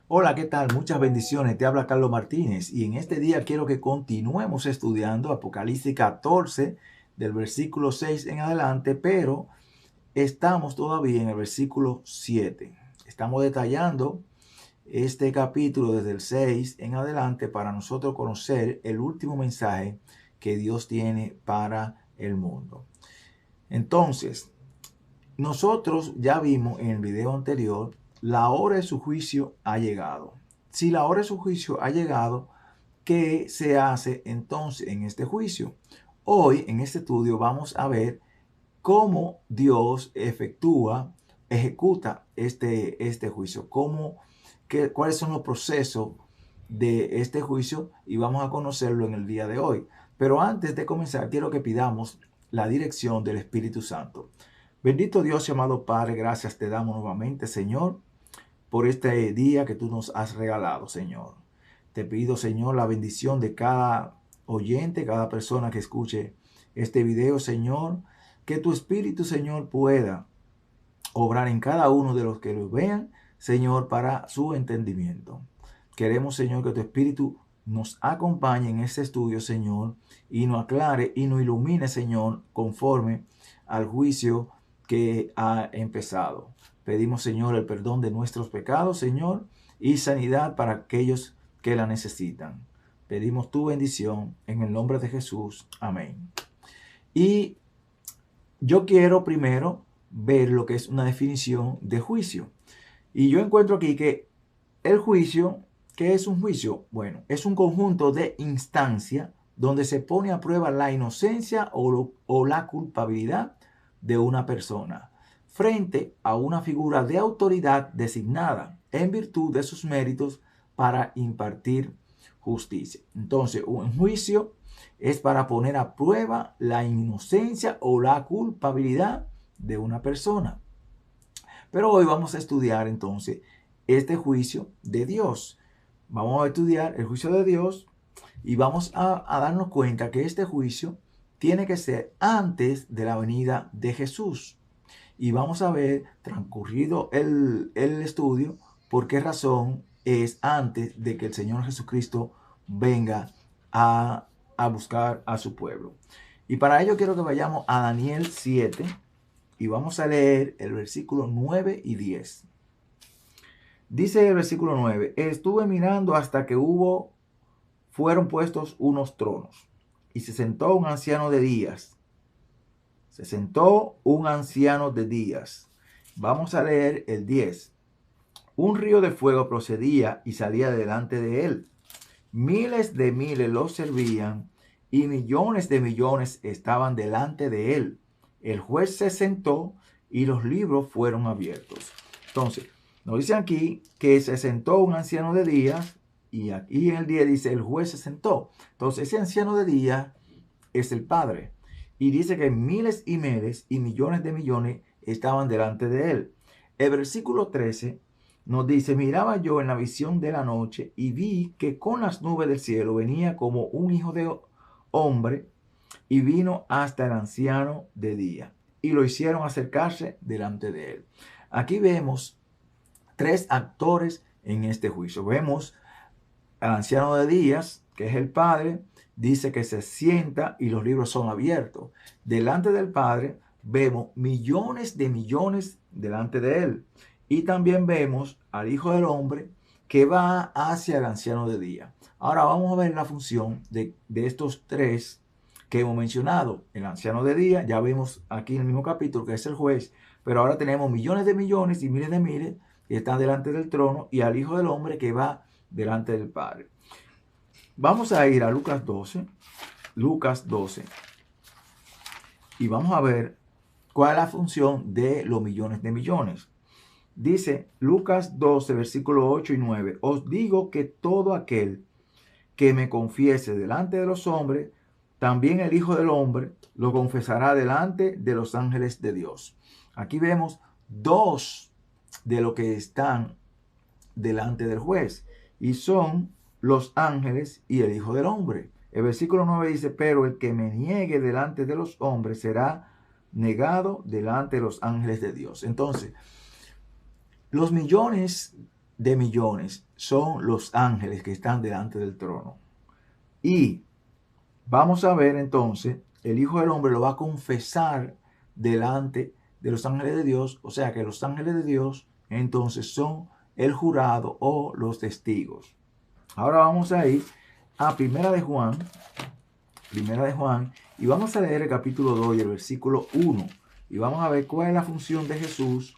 Hola, ¿qué tal? Muchas bendiciones. Te habla Carlos Martínez y en este día quiero que continuemos estudiando Apocalipsis 14 del versículo 6 en adelante, pero estamos todavía en el versículo 7. Estamos detallando este capítulo desde el 6 en adelante para nosotros conocer el último mensaje que Dios tiene para el mundo. Entonces, nosotros ya vimos en el video anterior, la hora de su juicio ha llegado. Si la hora de su juicio ha llegado, ¿qué se hace entonces en este juicio? Hoy en este estudio vamos a ver cómo Dios ejecuta este juicio, cuáles son los procesos de este juicio y vamos a conocerlo en el día de hoy. Pero antes de comenzar, quiero que pidamos la dirección del Espíritu Santo. Bendito Dios y amado Padre, gracias te damos nuevamente, Señor, por este día que tú nos has regalado, Señor. Te pido, Señor, la bendición de cada oyente, cada persona que escuche este video, Señor, que tu Espíritu, Señor, pueda obrar en cada uno de los que lo vean, Señor, para su entendimiento. Queremos, Señor, que tu Espíritu nos acompañe en este estudio, Señor, y nos aclare y nos ilumine, Señor, conforme al juicio que ha empezado. Pedimos, Señor, el perdón de nuestros pecados, Señor, y sanidad para aquellos que la necesitan. Pedimos tu bendición en el nombre de Jesús. Amén. Y yo quiero primero ver lo que es una definición de juicio. Y yo encuentro aquí que el juicio, ¿qué es un juicio? Bueno, es un conjunto de instancias donde se pone a prueba la inocencia o la culpabilidad de una persona frente a una figura de autoridad designada en virtud de sus méritos para impartir justicia. Entonces, un juicio es para poner a prueba la inocencia o la culpabilidad de una persona. Pero hoy vamos a estudiar entonces este juicio de Dios. Vamos a estudiar el juicio de Dios y vamos a darnos cuenta que este juicio tiene que ser antes de la venida de Jesús. Y vamos a ver, transcurrido el estudio, por qué razón es antes de que el Señor Jesucristo venga a buscar a su pueblo. Y para ello quiero que vayamos a Daniel 7 y vamos a leer el versículo 9 y 10. Dice el versículo 9, estuve mirando hasta que fueron puestos unos tronos y se sentó un anciano de días. Se sentó un anciano de días. Vamos a leer el 10. Un río de fuego procedía y salía delante de él. Miles de miles lo servían y millones de millones estaban delante de él. El juez se sentó y los libros fueron abiertos. Entonces, nos dice aquí que se sentó un anciano de días y aquí en el 10 dice el juez se sentó. Entonces, ese anciano de días es el Padre. Y dice que miles y miles y millones de millones estaban delante de él. El versículo 13 nos dice, miraba yo en la visión de la noche y vi que con las nubes del cielo venía como un hijo de hombre y vino hasta el anciano de día y lo hicieron acercarse delante de él. Aquí vemos tres actores en este juicio. Vemos al anciano de días, que es el Padre, dice que se sienta y los libros son abiertos. Delante del Padre vemos millones de millones delante de él. Y también vemos al Hijo del Hombre que va hacia el anciano de día. Ahora vamos a ver la función de estos tres que hemos mencionado. El anciano de día, ya vimos aquí en el mismo capítulo que es el juez, pero ahora tenemos millones de millones y miles de miles que están delante del trono y al Hijo del Hombre que va delante del Padre. Vamos a ir a Lucas 12, y vamos a ver cuál es la función de los millones de millones. Dice Lucas 12, versículo 8 y 9, os digo que todo aquel que me confiese delante de los hombres, también el Hijo del Hombre lo confesará delante de los ángeles de Dios. Aquí vemos dos de los que están delante del juez y son los ángeles y el Hijo del Hombre. El versículo 9 dice, pero el que me niegue delante de los hombres será negado delante de los ángeles de Dios. Entonces, los millones de millones son los ángeles que están delante del trono. Y vamos a ver entonces, el Hijo del Hombre lo va a confesar delante de los ángeles de Dios, o sea que los ángeles de Dios entonces son el jurado o los testigos. Ahora vamos a ir a Primera de Juan, y vamos a leer el capítulo 2 y el versículo 1, y vamos a ver cuál es la función de Jesús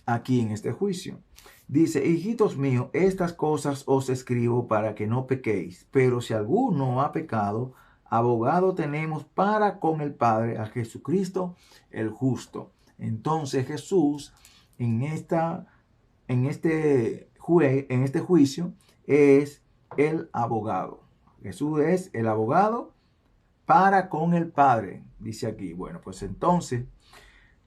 aquí en este juicio. Dice: hijitos míos, estas cosas os escribo para que no pequéis, pero si alguno ha pecado, abogado tenemos para con el Padre, a Jesucristo el justo. Entonces Jesús en este juicio es el abogado. Jesús es el abogado para con el Padre, dice aquí. Bueno, pues entonces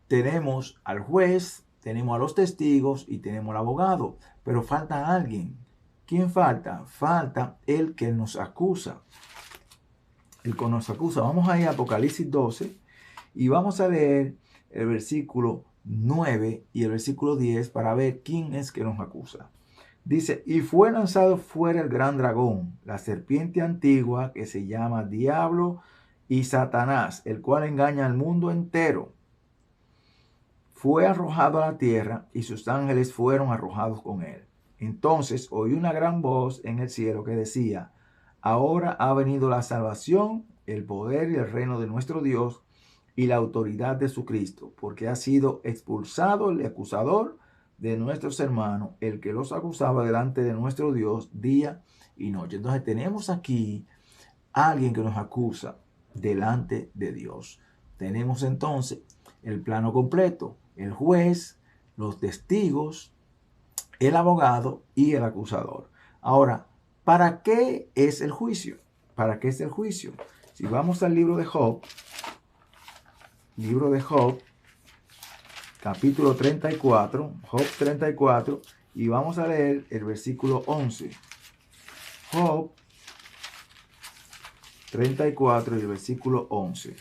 tenemos al juez, tenemos a los testigos y tenemos al abogado, pero falta alguien. ¿Quién falta? Falta el que nos acusa. El que nos acusa. Vamos a ir a Apocalipsis 12 y vamos a leer el versículo 9 y el versículo 10 para ver quién es que nos acusa. Dice: y fue lanzado fuera el gran dragón, la serpiente antigua que se llama Diablo y Satanás, el cual engaña al mundo entero. Fue arrojado a la tierra y sus ángeles fueron arrojados con él. Entonces oí una gran voz en el cielo que decía: ahora ha venido la salvación, el poder y el reino de nuestro Dios y la autoridad de su Cristo, porque ha sido expulsado el acusador de nuestros hermanos, el que los acusaba delante de nuestro Dios día y noche. Entonces tenemos aquí a alguien que nos acusa delante de Dios. Tenemos entonces el plano completo: el juez, los testigos, el abogado y el acusador. Ahora, ¿para qué es el juicio? ¿Para qué es el juicio? Si vamos al libro de Job, capítulo 34, Job 34, y vamos a leer el versículo 11. Job 34 y el versículo 11.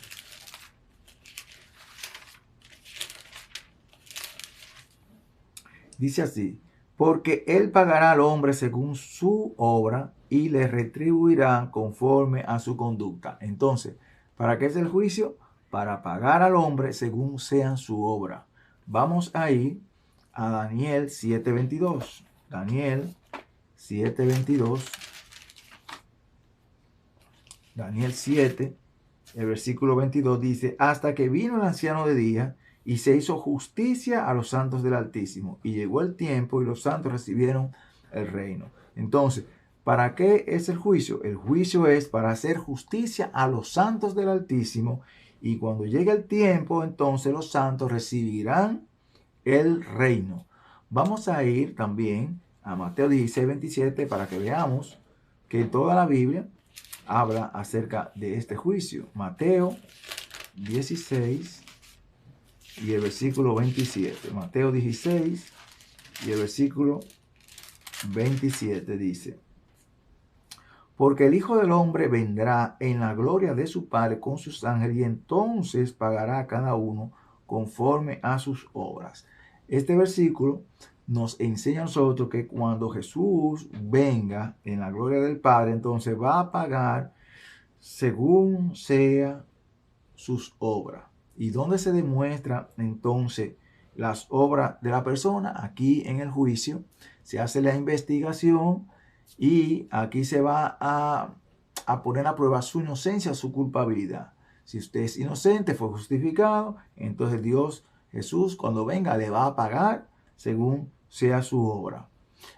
Dice así: porque él pagará al hombre según su obra y le retribuirá conforme a su conducta. Entonces, ¿para qué es el juicio? Para pagar al hombre según sea su obra. Vamos a ir a Daniel 7:22. Daniel 7:22. Daniel 7, el versículo 22 dice: hasta que vino el anciano de día y se hizo justicia a los santos del Altísimo. Y llegó el tiempo y los santos recibieron el reino. Entonces, ¿para qué es el juicio? El juicio es para hacer justicia a los santos del Altísimo. Y cuando llegue el tiempo, entonces los santos recibirán el reino. Vamos a ir también a Mateo 16:27 para que veamos que toda la Biblia habla acerca de este juicio. Mateo 16 y el versículo 27. Mateo 16 y el versículo 27 dice: porque el Hijo del Hombre vendrá en la gloria de su Padre con sus ángeles y entonces pagará a cada uno conforme a sus obras. Este versículo nos enseña a nosotros que cuando Jesús venga en la gloria del Padre, entonces va a pagar según sea sus obras. ¿Y dónde se demuestra entonces las obras de la persona? Aquí en el juicio se hace la investigación y aquí se va a poner a prueba su inocencia, su culpabilidad. Si usted es inocente, fue justificado, entonces Dios, Jesús, cuando venga, le va a pagar según sea su obra.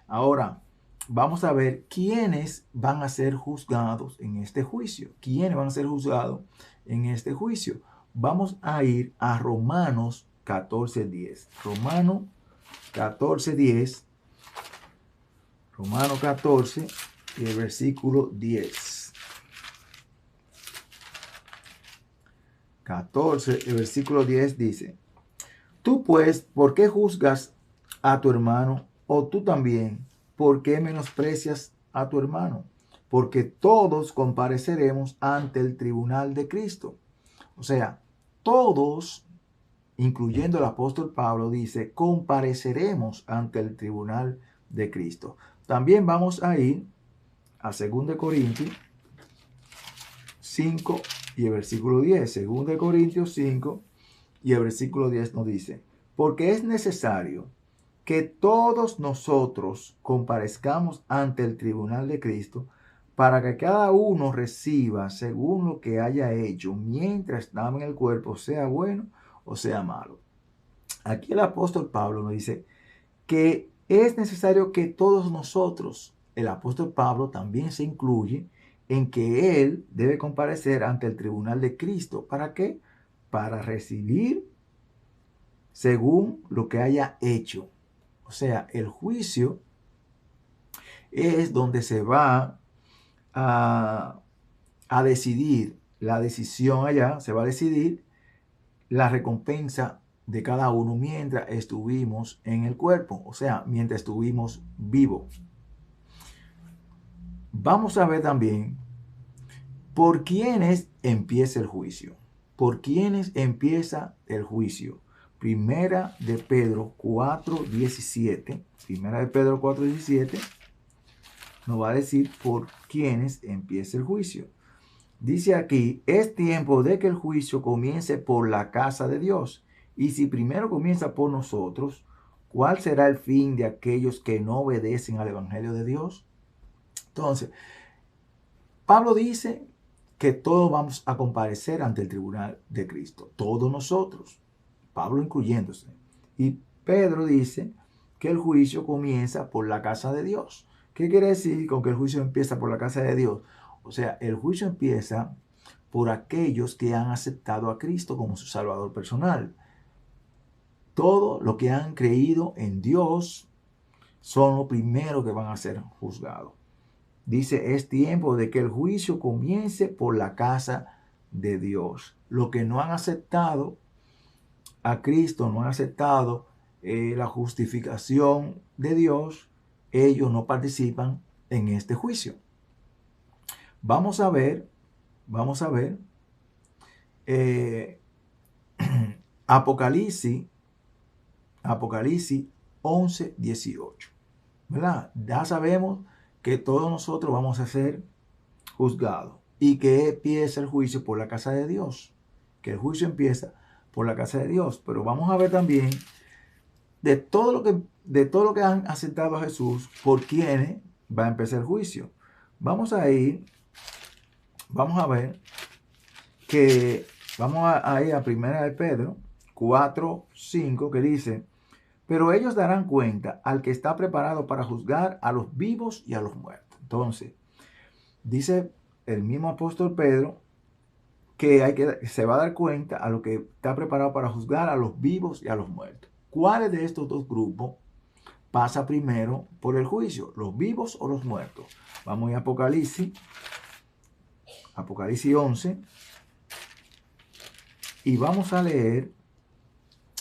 Ahora, vamos a ver quiénes van a ser juzgados en este juicio. ¿Quiénes van a ser juzgados en este juicio? Vamos a ir a Romanos 14:10. Romanos 14:10. Romanos 14 y el versículo 10. 14, el versículo 10 dice: tú pues, ¿por qué juzgas a tu hermano? O tú también, ¿por qué menosprecias a tu hermano? Porque todos compareceremos ante el tribunal de Cristo. O sea, todos, incluyendo el apóstol Pablo, dice, compareceremos ante el tribunal de Cristo. También vamos a ir a 2 Corintios 5 y el versículo 10. 2 Corintios 5 y el versículo 10 nos dice: porque es necesario que todos nosotros comparezcamos ante el tribunal de Cristo, para que cada uno reciba según lo que haya hecho mientras estaba en el cuerpo, sea bueno o sea malo. Aquí el apóstol Pablo nos dice que es necesario que todos nosotros, el apóstol Pablo también se incluye en que él debe comparecer ante el tribunal de Cristo. ¿Para qué? Para recibir según lo que haya hecho. O sea, el juicio es donde se va a decidir, la decisión allá, se va a decidir la recompensa de cada uno mientras estuvimos en el cuerpo, o sea, mientras estuvimos vivos. Vamos a ver también por quiénes empieza el juicio. ¿Por quiénes empieza el juicio? Primera de Pedro 4:17. Primera de Pedro 4:17 nos va a decir por quiénes empieza el juicio. Dice aquí: es tiempo de que el juicio comience por la casa de Dios. Y si primero comienza por nosotros, ¿cuál será el fin de aquellos que no obedecen al Evangelio de Dios? Entonces, Pablo dice que todos vamos a comparecer ante el tribunal de Cristo. Todos nosotros. Pablo incluyéndose. Y Pedro dice que el juicio comienza por la casa de Dios. ¿Qué quiere decir con que el juicio empieza por la casa de Dios? O sea, el juicio empieza por aquellos que han aceptado a Cristo como su Salvador personal. Todo lo que han creído en Dios son los primeros que van a ser juzgados. Dice: es tiempo de que el juicio comience por la casa de Dios. Los que no han aceptado a Cristo, no han aceptado la justificación de Dios, ellos no participan en este juicio. Vamos a ver Apocalipsis 11:18, ¿verdad? Ya sabemos que todos nosotros vamos a ser juzgados y que empieza el juicio por la casa de Dios, que el juicio empieza por la casa de Dios. Pero vamos a ver también de todo lo que han aceptado a Jesús, por quienes va a empezar el juicio. Vamos a ver que vamos a ir a 1 de Pedro 4:5, que dice: pero ellos darán cuenta al que está preparado para juzgar a los vivos y a los muertos. Entonces, dice el mismo apóstol Pedro que se va a dar cuenta a lo que está preparado para juzgar a los vivos y a los muertos. ¿Cuáles de estos dos grupos pasa primero por el juicio? ¿Los vivos o los muertos? Vamos a Apocalipsis 11, y vamos a leer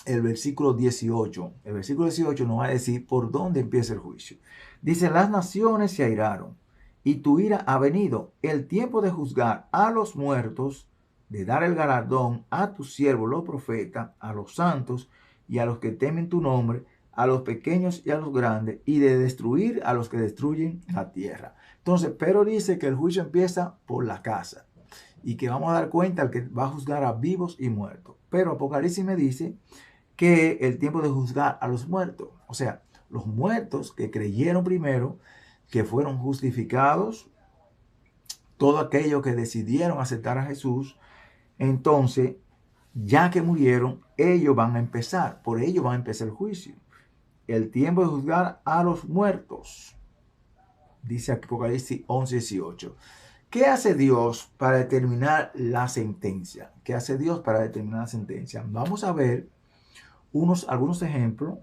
el versículo 18. El versículo 18 nos va a decir por dónde empieza el juicio. Dice: las naciones se airaron y tu ira ha venido, el tiempo de juzgar a los muertos, de dar el galardón a tus siervos los profetas, a los santos y a los que temen tu nombre, a los pequeños y a los grandes, y de destruir a los que destruyen la tierra. Entonces, Pedro dice que el juicio empieza por la casa y que vamos a dar cuenta al que va a juzgar a vivos y muertos. Pero Apocalipsis me dice que el tiempo de juzgar a los muertos, o sea, los muertos que creyeron primero, que fueron justificados, todo aquello que decidieron aceptar a Jesús, entonces, ya que murieron, ellos van a empezar, por ello va a empezar el juicio. El tiempo de juzgar a los muertos, dice Apocalipsis 11:18. ¿Qué hace Dios para determinar la sentencia? ¿Qué hace Dios para determinar la sentencia? Vamos a ver algunos ejemplos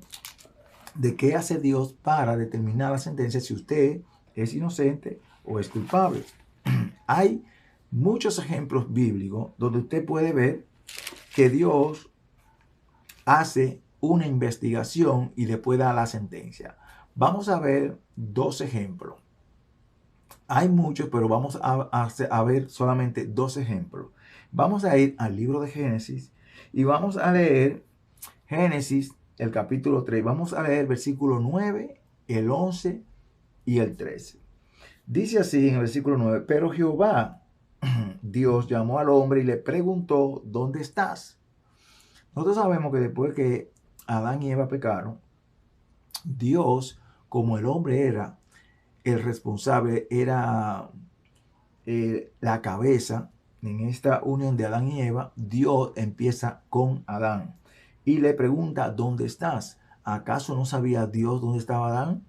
de qué hace Dios para determinar la sentencia, si usted es inocente o es culpable. Hay muchos ejemplos bíblicos donde usted puede ver que Dios hace una investigación y después da la sentencia. Vamos a ver dos ejemplos. Hay muchos, pero vamos a ver solamente dos ejemplos. Vamos a ir al libro de Génesis y vamos a leer Génesis, el capítulo 3. Vamos a leer versículo 9 el 11 y el 13. Dice así en el versículo 9, pero Jehová, Dios, llamó al hombre y le preguntó, ¿dónde estás? Nosotros sabemos que después que Adán y Eva pecaron, Dios, como el hombre era el responsable, era la cabeza en esta unión de Adán y Eva, Dios empieza con Adán y le pregunta, ¿dónde estás? ¿Acaso no sabía Dios dónde estaba Adán?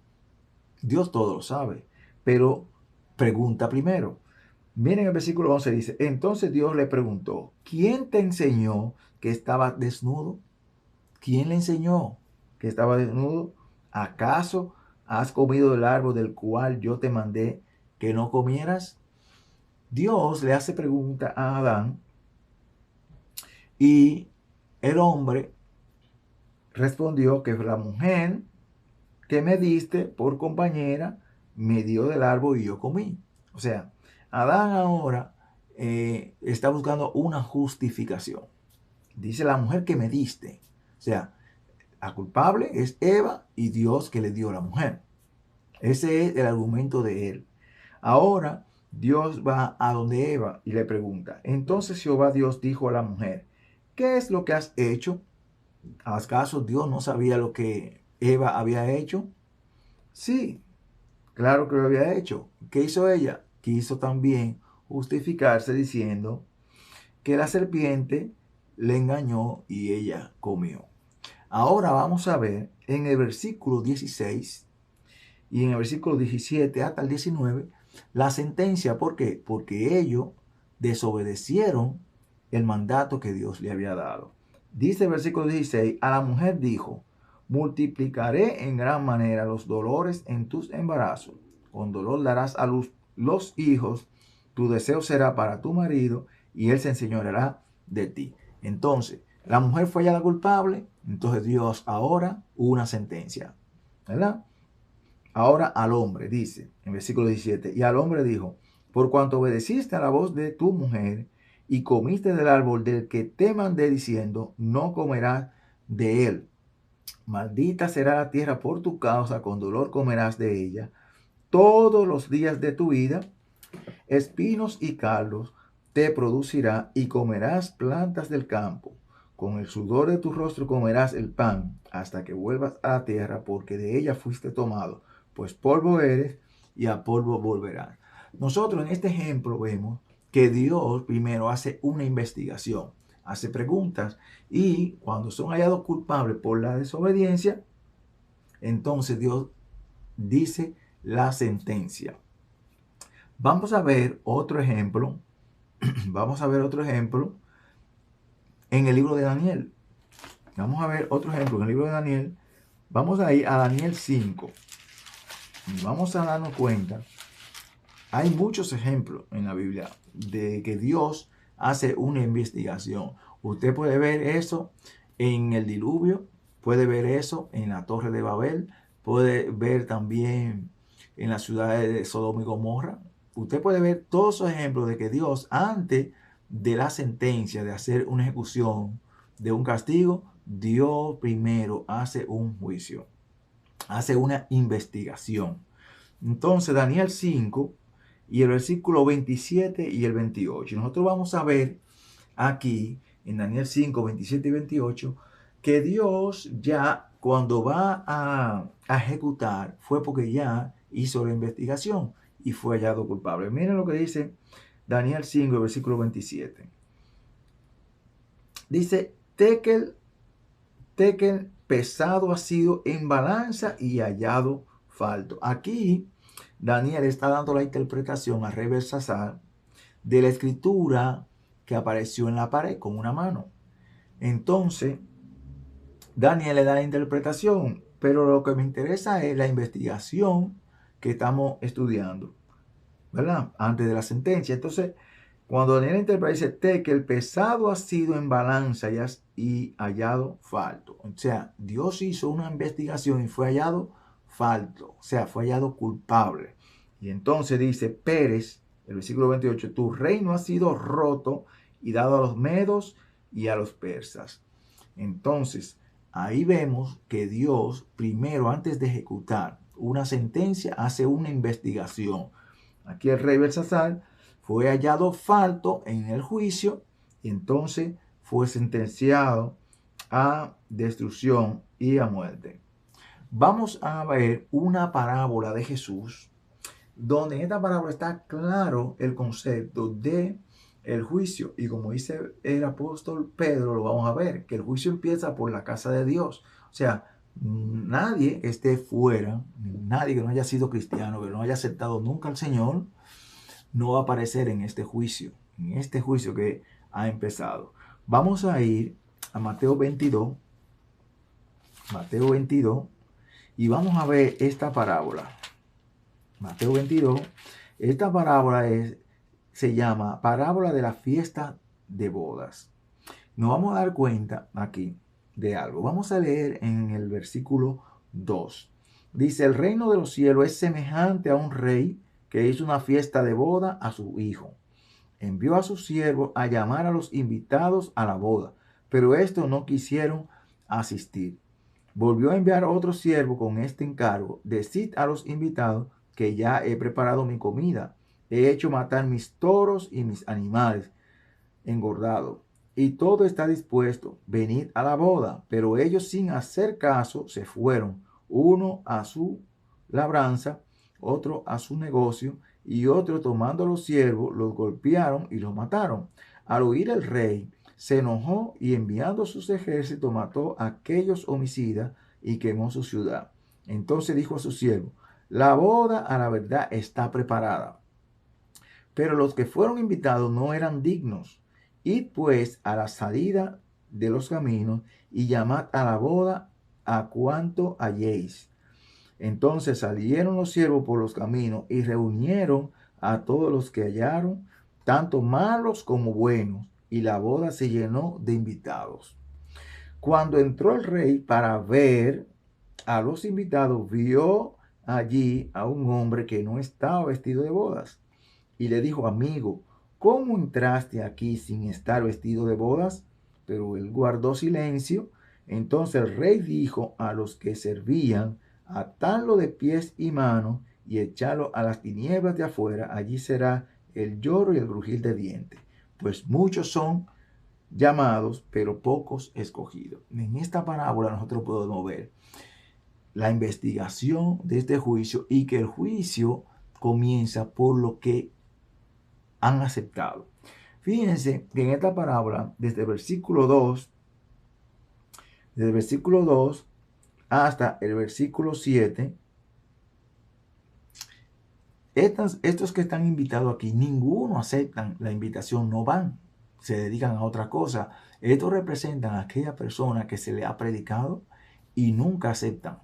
Dios todo lo sabe, pero pregunta primero. Miren el versículo 11 dice, entonces Dios le preguntó, ¿quién te enseñó que estaba desnudo? ¿Quién le enseñó que estaba desnudo? ¿Acaso has comido del árbol del cual yo te mandé que no comieras? Dios le hace pregunta a Adán y el hombre respondió que la mujer que me diste por compañera me dio del árbol y yo comí. O sea, Adán ahora está buscando una justificación. Dice la mujer que me diste. O sea, la culpable es Eva y Dios que le dio a la mujer. Ese es el argumento de él. Ahora Dios va a donde Eva y le pregunta, entonces Jehová Dios dijo a la mujer, ¿qué es lo que has hecho? ¿Acaso Dios no sabía lo que Eva había hecho? Sí, claro que lo había hecho. ¿Qué hizo ella? Quiso también justificarse diciendo que la serpiente le engañó y ella comió. Ahora vamos a ver en el versículo 16 y en el versículo 17 hasta el 19 la sentencia. ¿Por qué? Porque ellos desobedecieron el mandato que Dios le había dado. Dice el versículo 16, a la mujer dijo, multiplicaré en gran manera los dolores en tus embarazos. Con dolor darás a luz los hijos, tu deseo será para tu marido y él se enseñoreará de ti. Entonces, la mujer fue hallada culpable, entonces Dios ahora una sentencia, ¿verdad? Ahora al hombre, dice en versículo 17, y al hombre dijo, por cuanto obedeciste a la voz de tu mujer y comiste del árbol del que te mandé diciendo, no comerás de él. Maldita será la tierra por tu causa, con dolor comerás de ella todos los días de tu vida. Espinos y cardos te producirá y comerás plantas del campo. Con el sudor de tu rostro comerás el pan hasta que vuelvas a la tierra, porque de ella fuiste tomado, pues polvo eres y a polvo volverás. Nosotros en este ejemplo vemos que Dios primero hace una investigación, hace preguntas y cuando son hallados culpables por la desobediencia, entonces Dios dice la sentencia. Vamos a ver otro ejemplo. Vamos a ver otro ejemplo en el libro de Daniel. Vamos a ver otro ejemplo en el libro de Daniel. Vamos a ir a Daniel 5. Y vamos a darnos cuenta. Hay muchos ejemplos en la Biblia de que Dios hace una investigación. Usted puede ver eso en el diluvio. Puede ver eso en la Torre de Babel. Puede ver también en las ciudades de Sodoma y Gomorra. Usted puede ver todos esos ejemplos de que Dios, antes de la sentencia de hacer una ejecución de un castigo, Dios primero hace un juicio, hace una investigación. Entonces, Daniel 5 y el versículo 27 y el 28. Nosotros vamos a ver aquí, en Daniel 5, 27 y 28, que Dios ya cuando va a ejecutar fue porque ya hizo la investigación y fue hallado culpable. Miren lo que dice Daniel 5, versículo 27. Dice, tekel pesado ha sido en balanza y hallado falto. Aquí Daniel está dando la interpretación a rey Belsasar de la escritura que apareció en la pared con una mano. Entonces, Daniel le da la interpretación, pero lo que me interesa es la investigación que estamos estudiando, ¿verdad? Antes de la sentencia. Entonces, cuando Daniel interpreta, dice que el pesado ha sido en balanza y hallado falto. O sea, Dios hizo una investigación y fue hallado falto. O sea, fue hallado culpable. Y entonces dice Pérez, el versículo 28, tu reino ha sido roto y dado a los medos y a los persas. Entonces, ahí vemos que Dios, primero, antes de ejecutar una sentencia, hace una investigación. Aquí el rey Belsasar fue hallado falto en el juicio y entonces fue sentenciado a destrucción y a muerte. Vamos a ver una parábola de Jesús, donde en esta parábola está claro el concepto de el juicio. Y como dice el apóstol Pedro, lo vamos a ver, que el juicio empieza por la casa de Dios. O sea, nadie esté fuera, nadie que no haya sido cristiano, que no haya aceptado nunca al Señor, no va a aparecer en este juicio que ha empezado. Vamos a ir a Mateo 22, y vamos a ver esta parábola. Mateo 22, esta parábola se llama parábola de la fiesta de bodas. Nos vamos a dar cuenta aquí de algo. Vamos a leer en el versículo 2. Dice, el reino de los cielos es semejante a un rey que hizo una fiesta de boda a su hijo. Envió a sus siervos a llamar a los invitados a la boda, pero estos no quisieron asistir. Volvió a enviar otro siervo con este encargo: decid a los invitados que ya he preparado mi comida. He hecho matar mis toros y mis animales engordados, y todo está dispuesto. Venid a la boda. Pero ellos, sin hacer caso, se fueron, uno a su labranza, otro a su negocio, y otro, tomando a los siervos, los golpearon y los mataron. Al oír el rey, se enojó y, enviando sus ejércitos, mató a aquellos homicidas y quemó su ciudad. Entonces dijo a sus siervos: la boda a la verdad está preparada, pero los que fueron invitados no eran dignos. Id pues a la salida de los caminos y llamad a la boda a cuanto halléis. Entonces salieron los siervos por los caminos y reunieron a todos los que hallaron, tanto malos como buenos, y la boda se llenó de invitados. Cuando entró el rey para ver a los invitados, vio allí a un hombre que no estaba vestido de bodas, y le dijo: amigo, ¿cómo entraste aquí sin estar vestido de bodas? Pero él guardó silencio. Entonces el rey dijo a los que servían: atadlo de pies y manos y echadlo a las tinieblas de afuera. Allí será el lloro y el crujir de dientes, pues muchos son llamados, pero pocos escogidos. En esta parábola nosotros podemos ver la investigación de este juicio, y que el juicio comienza por lo que han aceptado. Fíjense que en esta parábola, desde el versículo 2 hasta el versículo 7, estos que están invitados aquí, ninguno aceptan la invitación, no van, se dedican a otra cosa. Estos representan a aquella persona que se le ha predicado y nunca aceptan.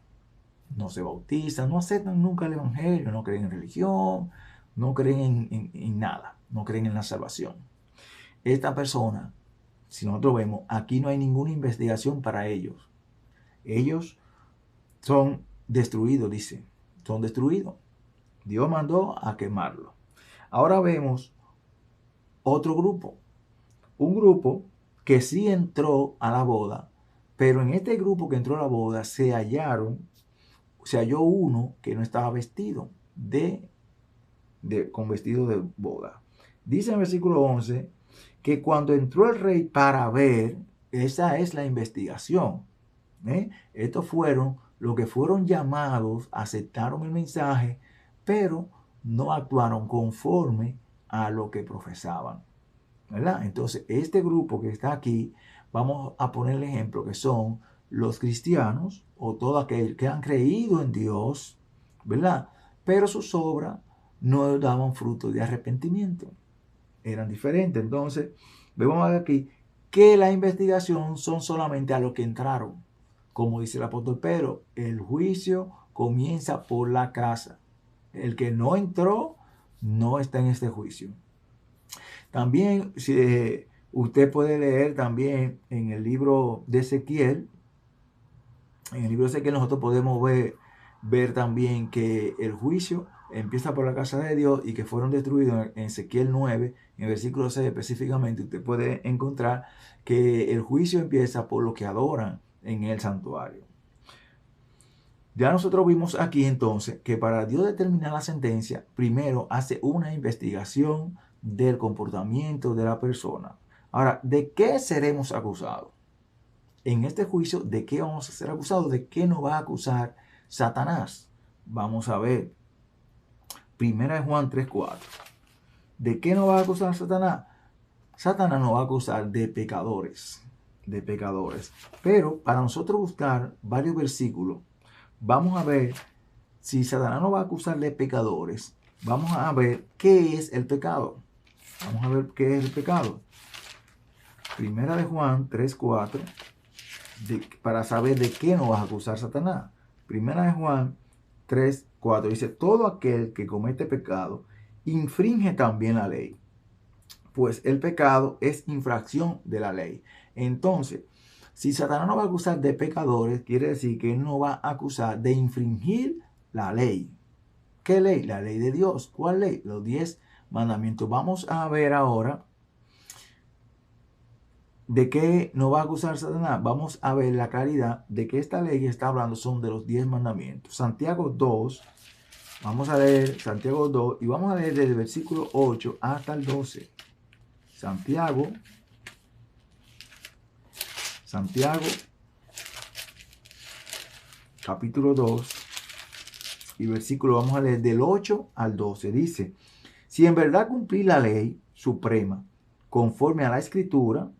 No se bautizan, no aceptan nunca el evangelio, no creen en religión, no creen en nada, no creen en la salvación. Esta persona, si nosotros vemos, aquí no hay ninguna investigación para ellos. Ellos son destruidos, dice, son destruidos. Dios mandó a quemarlo. Ahora vemos otro grupo, un grupo que sí entró a la boda, pero en este grupo que entró a la boda se halló uno que no estaba vestido con vestido de boda. Dice en el versículo 11 que cuando entró el rey para ver, esa es la investigación. Estos fueron los que fueron llamados, aceptaron el mensaje, pero no actuaron conforme a lo que profesaban, ¿verdad? Entonces, este grupo que está aquí, vamos a poner el ejemplo que son los cristianos o todos aquellos que han creído en Dios, ¿verdad? Pero sus obras no daban fruto de arrepentimiento, eran diferentes. Entonces, vemos aquí que la investigación son solamente a los que entraron. Como dice el apóstol Pedro, el juicio comienza por la casa. El que no entró no está en este juicio. También, si usted puede leer también en el libro de Ezequiel, nosotros podemos ver también que el juicio empieza por la casa de Dios y que fueron destruidos. En Ezequiel 9, en el versículo 6 específicamente, usted puede encontrar que el juicio empieza por los que adoran en el santuario. Ya nosotros vimos aquí entonces que para Dios determinar la sentencia, primero hace una investigación del comportamiento de la persona. Ahora, ¿de qué seremos acusados? En este juicio, ¿de qué vamos a ser acusados? ¿De qué nos va a acusar Satanás? Vamos a ver. Primera de Juan 3:4. ¿De qué nos va a acusar Satanás? Satanás nos va a acusar de pecadores. De pecadores. Pero para nosotros buscar varios versículos, vamos a ver si Satanás nos va a acusar de pecadores. Vamos a ver qué es el pecado. Vamos a ver qué es el pecado. Primera de Juan 3:4. Para saber de qué nos va a acusar Satanás. Primera de Juan 3:4 dice: todo aquel que comete pecado infringe también la ley, pues el pecado es infracción de la ley. Entonces, si Satanás nos va a acusar de pecadores, quiere decir que él nos va a acusar de infringir la ley. ¿Qué ley? La ley de Dios. ¿Cuál ley? Los 10 mandamientos. Vamos a ver ahora ¿de qué nos va a acusar Satanás? Vamos a ver la claridad de que esta ley que está hablando son de los 10 mandamientos. Santiago 2, vamos a leer Santiago 2 y vamos a leer desde el versículo 8 hasta el 12. Santiago, capítulo 2 y versículo, vamos a leer del 8 al 12. Dice: si en verdad cumplís la ley suprema conforme a la escritura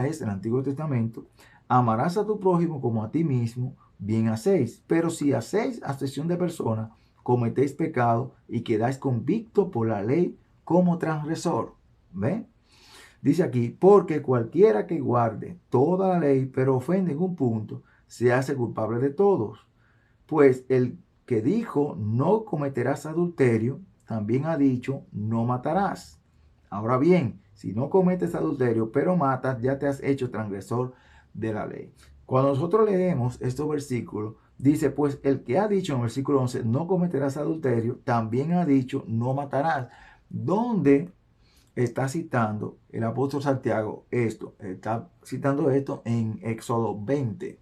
es el Antiguo Testamento, amarás a tu prójimo como a ti mismo, bien hacéis. Pero si hacéis acepción de persona, cometéis pecado y quedáis convicto por la ley como transgresor. ¿Ve? Dice aquí: porque cualquiera que guarde toda la ley, pero ofende en un punto, se hace culpable de todos. Pues el que dijo no cometerás adulterio, también ha dicho no matarás. Ahora bien, si no cometes adulterio, pero matas, ya te has hecho transgresor de la ley. Cuando nosotros leemos estos versículos, dice: pues el que ha dicho en el versículo 11, no cometerás adulterio, también ha dicho no matarás. ¿Dónde está citando el apóstol Santiago esto? Está citando esto en Éxodo 20.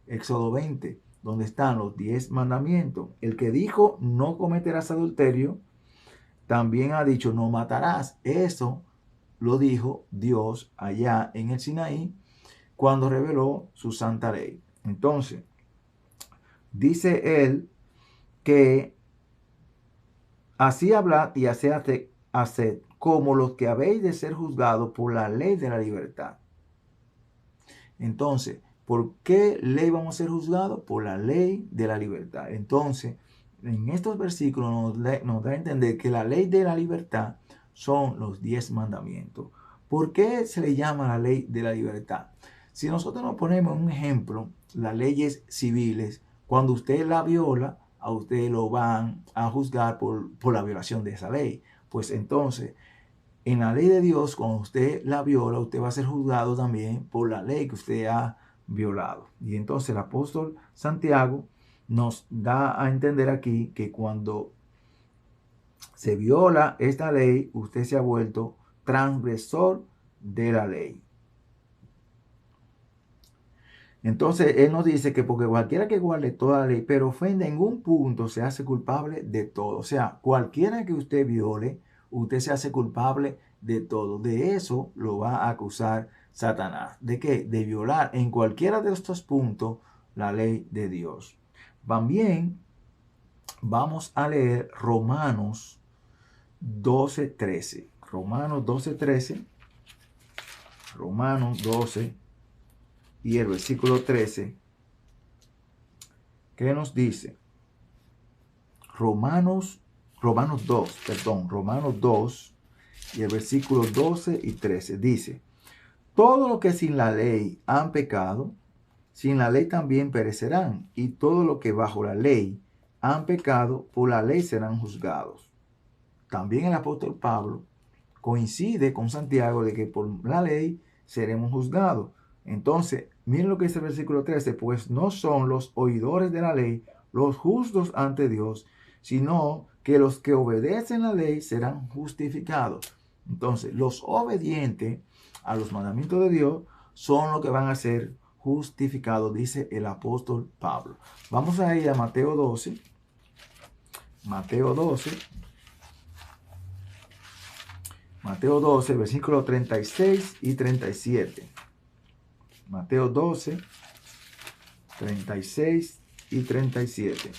Éxodo 20, donde están los 10 mandamientos. El que dijo no cometerás adulterio, también ha dicho no matarás. Eso lo dijo Dios allá en el Sinaí cuando reveló su santa ley. Entonces, dice él que así hablad y haced como los que habéis de ser juzgados por la ley de la libertad. Entonces, ¿por qué ley vamos a ser juzgados? Por la ley de la libertad. Entonces, en estos versículos nos da a entender que la ley de la libertad son los 10 mandamientos. ¿Por qué se le llama la ley de la libertad? Si nosotros nos ponemos un ejemplo, las leyes civiles, cuando usted la viola, a usted lo van a juzgar por la violación de esa ley. Pues entonces, en la ley de Dios, cuando usted la viola, usted va a ser juzgado también por la ley que usted ha violado. Y entonces el apóstol Santiago nos da a entender aquí que cuando se viola esta ley, usted se ha vuelto transgresor de la ley. Entonces él nos dice que porque cualquiera que guarde toda la ley, pero ofende en un punto, se hace culpable de todo. O sea, cualquiera que usted viole, usted se hace culpable de todo. De eso lo va a acusar Satanás. ¿De qué? De violar en cualquiera de estos puntos la ley de Dios. También vamos a leer Romanos 12:13. Romanos 12:13. Romanos 12 y el versículo 13. ¿Qué nos dice? Romanos 2 y el versículo 12 y 13 dice: todo lo que sin la ley han pecado, sin la ley también perecerán, y todo lo que bajo la ley han pecado, por la ley serán juzgados. También el apóstol Pablo coincide con Santiago de que por la ley seremos juzgados. Entonces, miren lo que dice el versículo 13: pues no son los oidores de la ley los justos ante Dios, sino que los que obedecen la ley serán justificados. Entonces, los obedientes a los mandamientos de Dios son los que van a ser justificados, dice el apóstol Pablo. Vamos a ir a Mateo 12. Mateo 12. Mateo 12, versículos 36 y 37. Mateo 12, 36 y 37.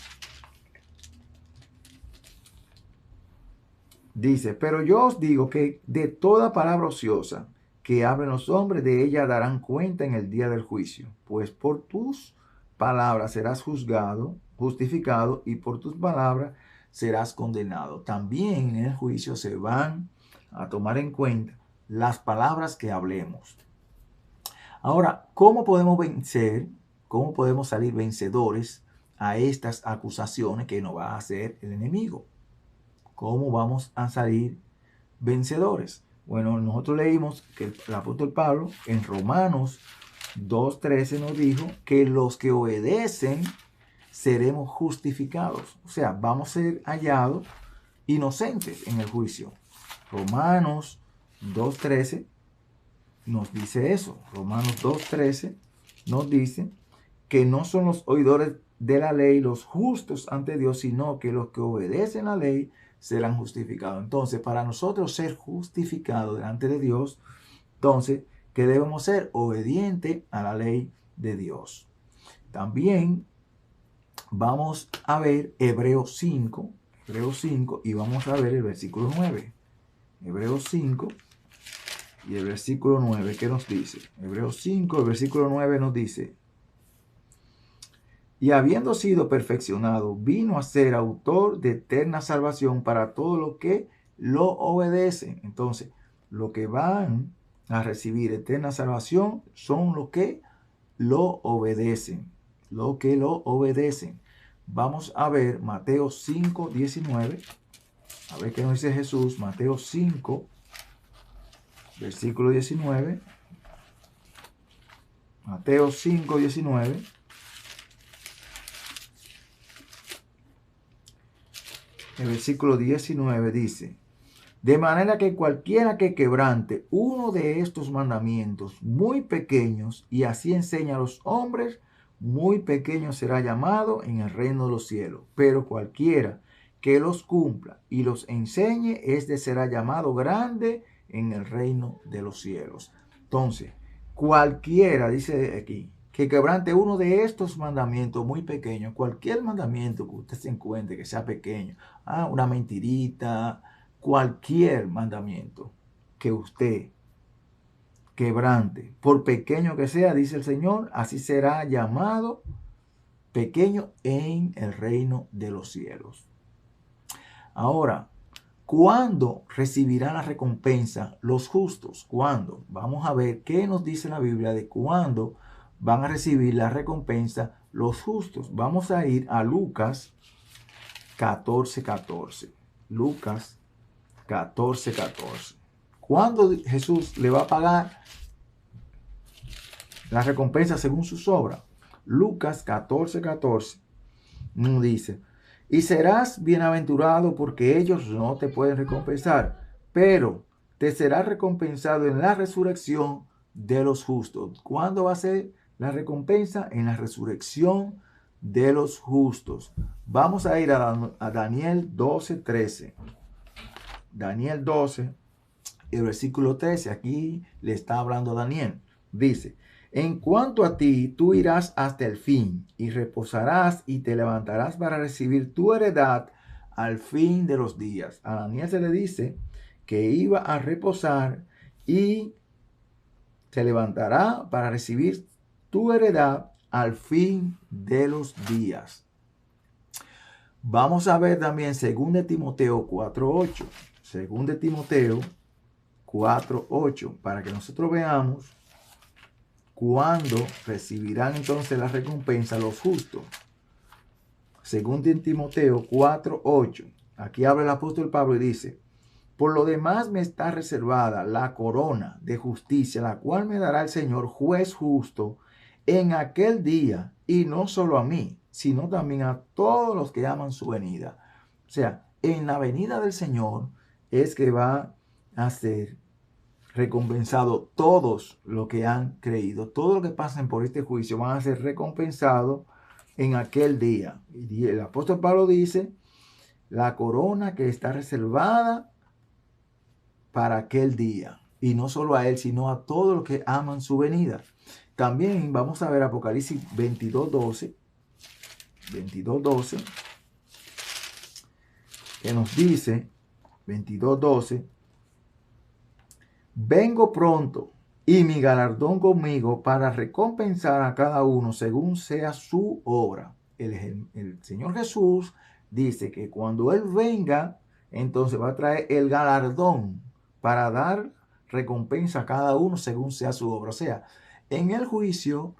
Dice, pero yo os digo que de toda palabra ociosa que hablen los hombres, de ella darán cuenta en el día del juicio. Pues por tus palabras serás juzgado, justificado, y por tus palabras serás condenado. También en el juicio se van a tomar en cuenta las palabras que hablemos. Ahora, ¿cómo podemos vencer? ¿Cómo podemos salir vencedores a estas acusaciones que nos va a hacer el enemigo? ¿Cómo vamos a salir vencedores? Bueno, nosotros leímos que el apóstol Pablo en Romanos 2:13 nos dijo que los que obedecen seremos justificados. O sea, vamos a ser hallados inocentes en el juicio. Romanos 2:13 nos dice eso. Romanos 2:13 nos dice que no son los oidores de la ley los justos ante Dios, sino que los que obedecen la ley serán justificados. Entonces, para nosotros ser justificados delante de Dios, entonces, ¿qué debemos ser? Obedientes a la ley de Dios. También vamos a ver Hebreos 5, y vamos a ver el versículo 9. Hebreos 5 y el versículo 9, ¿qué nos dice? Hebreos 5, el versículo 9 nos dice, y habiendo sido perfeccionado, vino a ser autor de eterna salvación para todos los que lo obedecen. Entonces, los que van a recibir eterna salvación son los que lo obedecen. Los que lo obedecen. Vamos a ver Mateo 5, 19. A ver qué nos dice Jesús. Mateo 5, versículo 19. Mateo 5, 19. El versículo 19 dice, de manera que cualquiera que quebrante uno de estos mandamientos muy pequeños y así enseña a los hombres, muy pequeño será llamado en el reino de los cielos. Pero cualquiera que los cumpla y los enseñe, este será llamado grande en el reino de los cielos. Entonces, cualquiera, dice aquí, que quebrante uno de estos mandamientos muy pequeños, cualquier mandamiento que usted se encuentre que sea pequeño, una mentirita, cualquier mandamiento que usted quebrante, por pequeño que sea, dice el Señor, así será llamado pequeño en el reino de los cielos. Ahora, ¿cuándo recibirán la recompensa los justos? ¿Cuándo? Vamos a ver qué nos dice la Biblia de cuándo van a recibir la recompensa los justos. Vamos a ir a Lucas 14:14. Lucas 14:14. ¿Cuándo Jesús le va a pagar la recompensa según sus obras? Lucas 14:14 nos dice, y serás bienaventurado porque ellos no te pueden recompensar, pero te será recompensado en la resurrección de los justos. ¿Cuándo va a ser la recompensa? En la resurrección de los justos. Vamos a ir a Daniel 12:13. Daniel 12, el versículo 13. Aquí le está hablando a Daniel. Dice, en cuanto a ti, tú irás hasta el fin y reposarás y te levantarás para recibir tu heredad al fin de los días. A Daniel se le dice que iba a reposar y se levantará para recibir tu heredad al fin de los días. Vamos a ver también 2 Timoteo 4:8. 2 Timoteo 4:8, para que nosotros veamos cuándo recibirán entonces la recompensa los justos. 2 Timoteo 4:8. Aquí habla el apóstol Pablo y dice, por lo demás me está reservada la corona de justicia, la cual me dará el Señor juez justo en aquel día, y no solo a mí, sino también a todos los que aman su venida. O sea, en la venida del Señor es que va a ser recompensado todos los que han creído. Todos los que pasen por este juicio van a ser recompensados en aquel día. Y el apóstol Pablo dice, la corona que está reservada para aquel día. Y no solo a él, sino a todos los que aman su venida. También vamos a ver Apocalipsis 22:12. 22:12. Que nos dice, 22:12. Vengo pronto y mi galardón conmigo para recompensar a cada uno según sea su obra. El Señor Jesús dice que cuando Él venga, entonces va a traer el galardón para dar recompensa a cada uno según sea su obra. O sea, en el juicio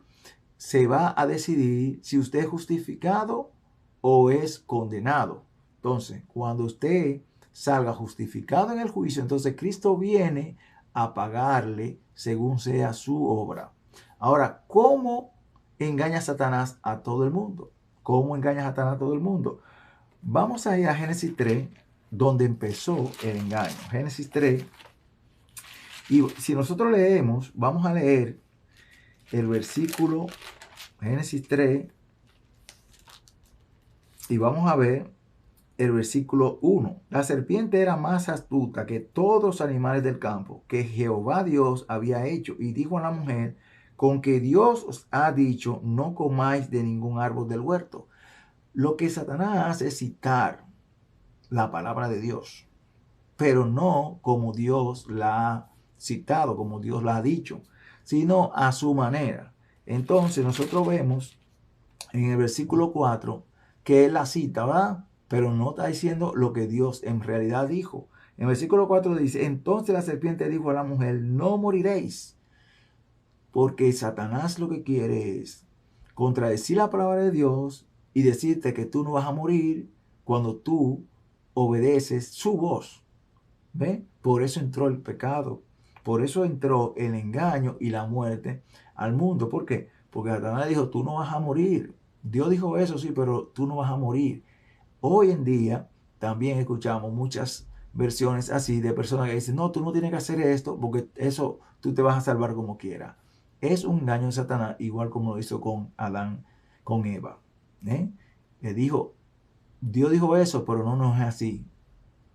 se va a decidir si usted es justificado o es condenado. Entonces, cuando usted salga justificado en el juicio, entonces Cristo viene a pagarle según sea su obra. Ahora, ¿cómo engaña Satanás a todo el mundo? ¿Cómo engaña Satanás a todo el mundo? Vamos a ir a Génesis 3, donde empezó el engaño. Génesis 3. Y si nosotros leemos, vamos a leer el versículo Génesis 3 y vamos a ver el versículo 1. La serpiente era más astuta que todos los animales del campo que Jehová Dios había hecho, y dijo a la mujer, con que Dios os ha dicho, no comáis de ningún árbol del huerto. Lo que Satanás hace es citar la palabra de Dios, pero no como Dios la ha citado, como Dios la ha dicho, sino a su manera. Entonces nosotros vemos en el versículo 4 que él la cita, ¿verdad? Pero no está diciendo lo que Dios en realidad dijo. En el versículo 4 dice, entonces la serpiente dijo a la mujer, no moriréis, porque Satanás lo que quiere es contradecir la palabra de Dios y decirte que tú no vas a morir cuando tú obedeces su voz. ¿Ve? Por eso entró el pecado, por eso entró el engaño y la muerte al mundo. ¿Por qué? Porque Satanás dijo, tú no vas a morir. Dios dijo eso, sí, pero tú no vas a morir. Hoy en día también escuchamos muchas versiones así de personas que dicen, no, tú no tienes que hacer esto porque eso tú te vas a salvar como quieras. Es un engaño de Satanás, igual como lo hizo con Adán, con Eva. Le dijo, Dios dijo eso, pero no es así.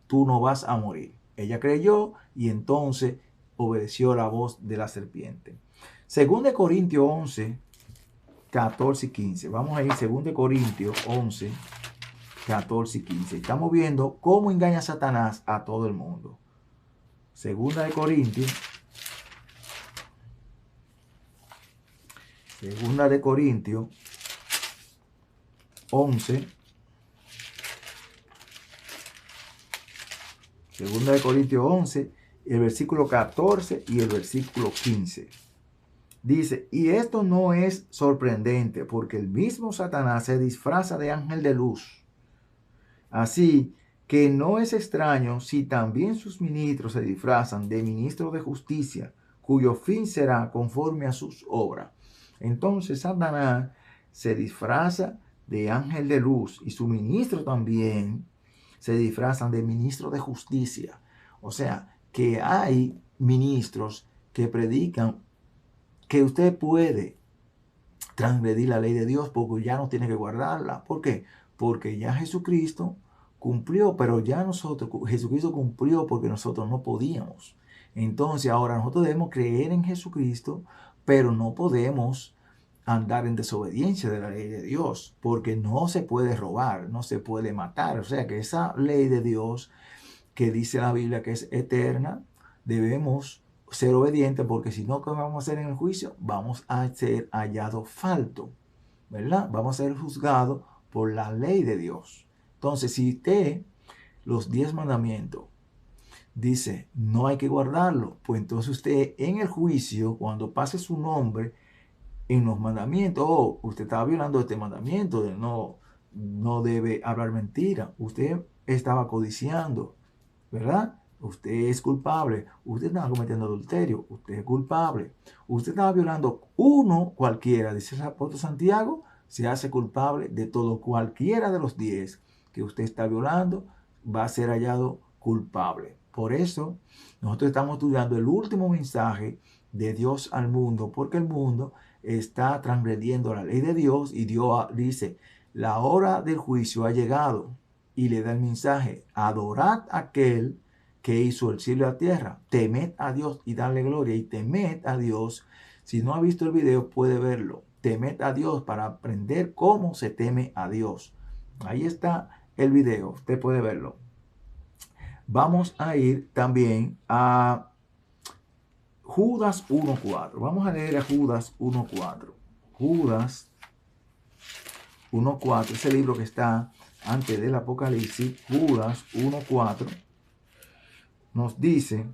Tú no vas a morir. Ella creyó y entonces obedeció la voz de la serpiente. Según de Corintios 11, 14 y 15. Vamos a ir 2 Corintios 11, 14 y 15. Estamos viendo cómo engaña Satanás a todo el mundo. Segunda de Corintios 11. Segunda de Corintios 11, el versículo 14 y el versículo 15. Dice, y esto no es sorprendente, porque el mismo Satanás se disfraza de ángel de luz. Así que no es extraño si también sus ministros se disfrazan de ministros de justicia, cuyo fin será conforme a sus obras. Entonces Satanás se disfraza de ángel de luz y su ministro también se disfrazan de ministros de justicia. O sea, que hay ministros que predican que usted puede transgredir la ley de Dios porque ya no tiene que guardarla. ¿Por qué? Porque ya Jesucristo cumplió, pero ya Jesucristo cumplió porque nosotros no podíamos. Entonces ahora nosotros debemos creer en Jesucristo, pero no podemos andar en desobediencia de la ley de Dios, porque no se puede robar, no se puede matar. O sea que esa ley de Dios que dice la Biblia que es eterna, debemos ser obedientes, porque si no, ¿qué vamos a hacer en el juicio? Vamos a ser hallados falto, ¿verdad? Vamos a ser juzgados por la ley de Dios. Entonces, si usted, los 10 mandamientos, dice, no hay que guardarlo, pues entonces usted en el juicio, cuando pase su nombre en los mandamientos, usted estaba violando este mandamiento de no debe hablar mentira, usted estaba codiciando, ¿verdad? Usted es culpable, usted estaba cometiendo adulterio, usted es culpable, usted estaba violando uno cualquiera, dice el apóstol Santiago, se hace culpable de todo. Cualquiera de los 10 que usted está violando va a ser hallado culpable. Por eso nosotros estamos estudiando el último mensaje de Dios al mundo, porque el mundo está transgrediendo la ley de Dios y Dios dice, la hora del juicio ha llegado, y le da el mensaje, adorad a aquel que hizo el cielo y la tierra, temed a Dios y darle gloria, y temed a Dios. Si no ha visto el video, puede verlo. Temed a Dios para aprender cómo se teme a Dios. Ahí está el video, usted puede verlo. Vamos a ir también a Judas 1.4. Vamos a leer a Judas 1.4. Judas 1.4, ese libro que está antes del Apocalipsis. Judas 1.4 nos dice,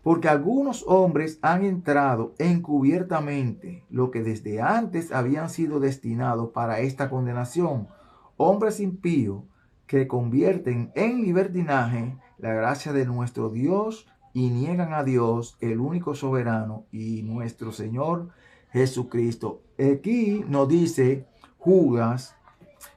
porque algunos hombres han entrado encubiertamente, lo que desde antes habían sido destinados para esta condenación, hombres impíos que convierten en libertinaje la gracia de nuestro Dios y niegan a Dios, el único soberano, y nuestro Señor Jesucristo. Aquí nos dice Judas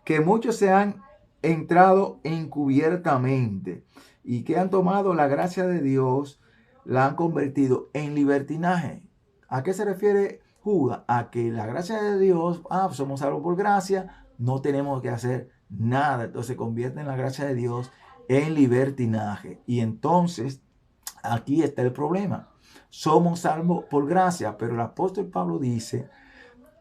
que muchos se han entrado encubiertamente y que han tomado la gracia de Dios, la han convertido en libertinaje. ¿A qué se refiere Judas? A que la gracia de Dios, somos salvos por gracia, no tenemos que hacer nada. Entonces convierten la gracia de Dios en libertinaje. Y entonces aquí está el problema. Somos salvos por gracia, pero el apóstol Pablo dice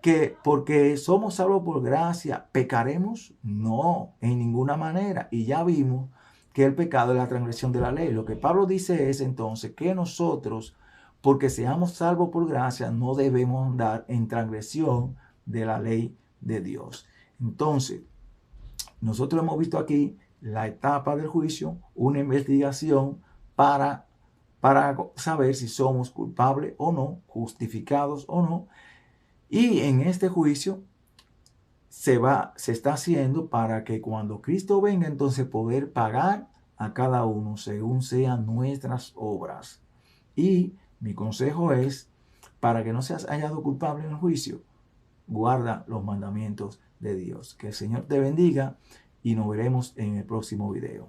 que porque somos salvos por gracia, ¿pecaremos? No, en ninguna manera. Y ya vimos que el pecado es la transgresión de la ley. Lo que Pablo dice es entonces que nosotros, porque seamos salvos por gracia, no debemos andar en transgresión de la ley de Dios. Entonces, nosotros hemos visto aquí la etapa del juicio, una investigación para saber si somos culpables o no, justificados o no. Y en este juicio se está haciendo para que cuando Cristo venga, entonces poder pagar a cada uno según sean nuestras obras. Y mi consejo es, para que no seas hallado culpable en el juicio, guarda los mandamientos de Dios. Que el Señor te bendiga y nos veremos en el próximo video.